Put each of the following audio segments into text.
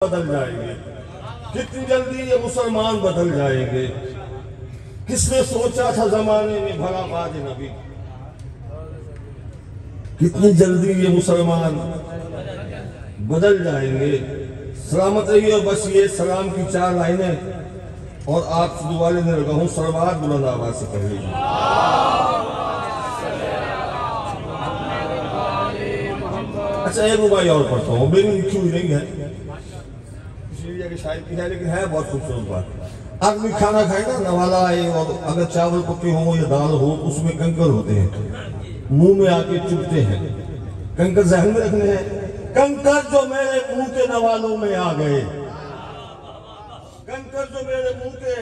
बदल जाएंगे। कितनी जल्दी ये मुसलमान बदल जाएंगे। किसने सोचा था जमाने में भला बाद नबी, कितनी जल्दी ये मुसलमान बदल जाएंगे। सलामत रहिए और बस ये सलाम की 4 लाइनें और आप दुआ लेने लगा हूँ। सरवार बुलंद आवाज से कहिए। अच्छा एक रुबाई और पढ़ता हूँ, मेरी लिखी हुई नहीं है, शायद की है, लेकिन है बहुत खूबसूरत बात। आदमी खाना खाए ना, नवाला आए और अगर चावल पके हो या दाल हो तो उसमें कंकर होते हैं, मुंह में आके चुभते हैं। कंकर जहन में रखने हैं। कंकर जो मेरे मुंह के नवालों में आ गए, कंकर जो मेरे मुंह के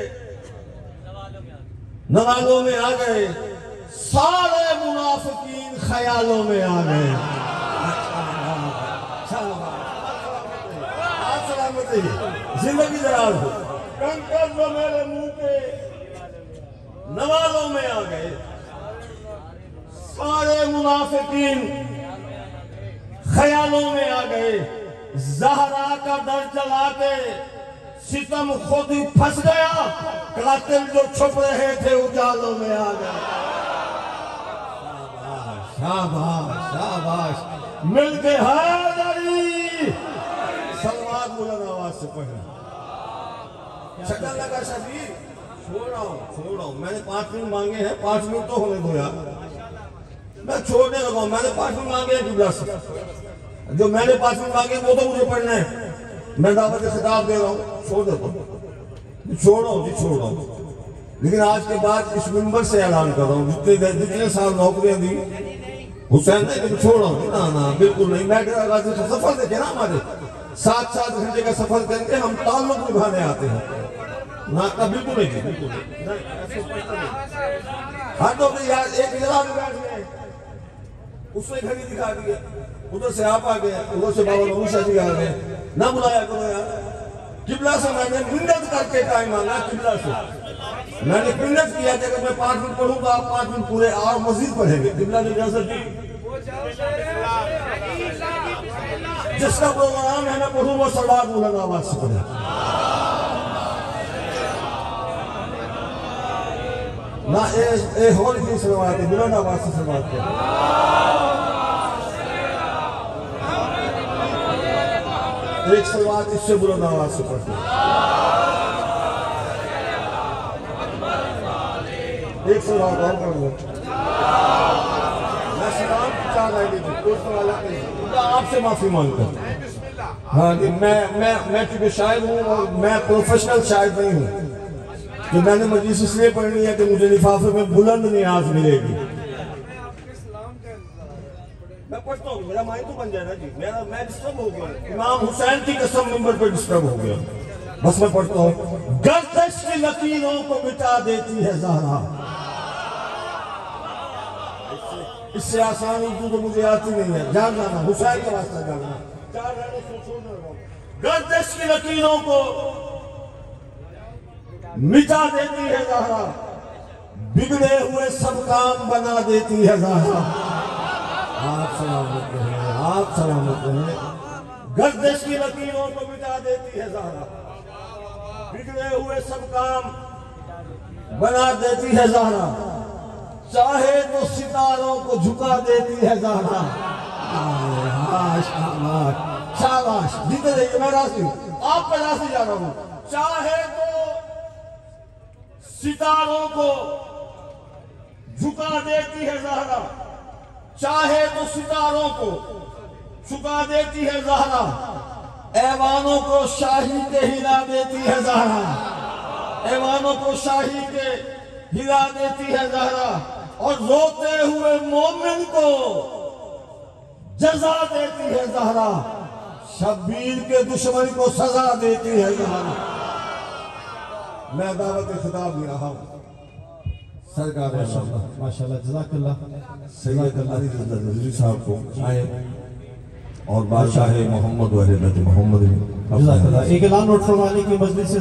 नवालों में आ गए, सारे मुनाफिकीन ख्यालों में आ गए। जिंदगी दराज हो। कंकर जो मेरे मुंह के नवालों में आ गए, सारे मुनाफिकीन ख्यालों में आ गए। ज़हरा का दर जला के सितम खुद ही फंस गया, कातिल जो छुप रहे थे उजालों में आ गए। शाबाश शाबाश, मिलके हैदरी सलवार बुलंद आवाज से पढ़े। शक्ल लगा शबीर, छोड़ रहा हूँ। मैंने 5 मिनट मांगे हैं, 5 मिनट तो होने दो यार, मैं छोड़ने लगा हूँ। मैंने 5 मिनट मांगे हैं किबला से, जो मैंने 5 मिनट मांगे वो तो मुझे पढ़ना है। मैं दावत खिताब दे रहा हूँ, छोड़ देता हूँ, छोड़ रहा हूँ। लेकिन आज के बाद इस मिंबर से ऐलान कर रहा हूँ, जितने साल नौकरियां दी हुसैन ने, छोड़ रहा हूँ। ना बिल्कुल नहीं। मैं सफर देखे ना, हमारे 7-7 घंटे का सफर करके हम ताल्लुक निभाने आते हैं ना, बिल्कुल नहीं, बिल्कुल नहीं। हाँ तो यार एक जगह भी बैठ गए, उसने घड़ी दिखा दी, उधर से आप आ गए, उधर से बाबा नूशा जी आ गए। ना बुलाया करो यार। किबला से मैंने मिन्नत करके टाइम मांगा, किबला से मैंने मिन्नत किया कि अगर मैं 5 मिनट पढ़ूँ तो आप 5 मिनट पूरे और मजीद पढ़ेंगे। किबला ने इजाजत दी। जिसका प्रोग्राम है मैं पढ़ूँ वो सलवार बुलंद आवाज से पढ़े। ना ए होल की सलवार बुलंद आवाज से सलवार करें। एक सलवार इससे बुलंद आवाज से पढ़ते, एक सलवार और कर लो। मैं सलाम की 4 लाइनें दी, कोई सवाल नहीं, आपसे माफी मांगता। हाँ जी, मैं चूंकि शायर हूँ और मैं प्रोफेशनल शायर नहीं हूँ, तो मैंने मजलिस इसलिए पढ़नी है कि मुझे लिफाफे में बुलंद नियाज मिलेगी। मैं पढ़ता हूँ, मेरा माइंड तो बन जाए ना जी। मैं डिस्टर्ब हो गया, इमाम हुसैन की कसम मिंबर पर डिस्टर्ब हो गया। बस मैं पढ़ता हूँ। गर्दिश की लकीरों को मिटा देती है ज़हरा, इससे आसान उर्दू तो मुझे आती नहीं है, जान जाना हुसैन का रास्ता जानना। 4 लाइनों से छोड़ने लगा। गर्दिश की लकीरों को मिटा देती है ज़हरा, बिगड़े हुए सब काम बना देती है ज़हरा। आप सलामत रहे, आप सलामत रहे। गर्दिश की लकीरों को मिटा देती है ज़हरा, बिगड़े हुए सब काम बना देती है ज़हरा, चाहे तो सितारों को झुका देती है ज़हरा। शाबाश शाबाश, जीते रहिए। मैं रास्ते आप पर रास्ते जा रहा हूँ। चाहे तो सितारों को झुका देती है ज़हरा, चाहे तो सितारों को झुका देती है ज़हरा, ऐवानों को शाही के हिला देती है ज़हरा, ऐवानों को शाही के हिला देती है ज़हरा, और रोते हुए मोमिन को जजा देती है ज़हरा, शब्बीर के दुश्मन को सजा देती है ज़हरा। मैं दावत खिताब दे रहा हूँ सरकार माशाल्लाह जज़ाकल्लाह सैयद अली रज़ी साहब को आए और बादशाह मोहम्मद व मोहम्मद। एक ऐलान नोट फरमाने की मजलिस से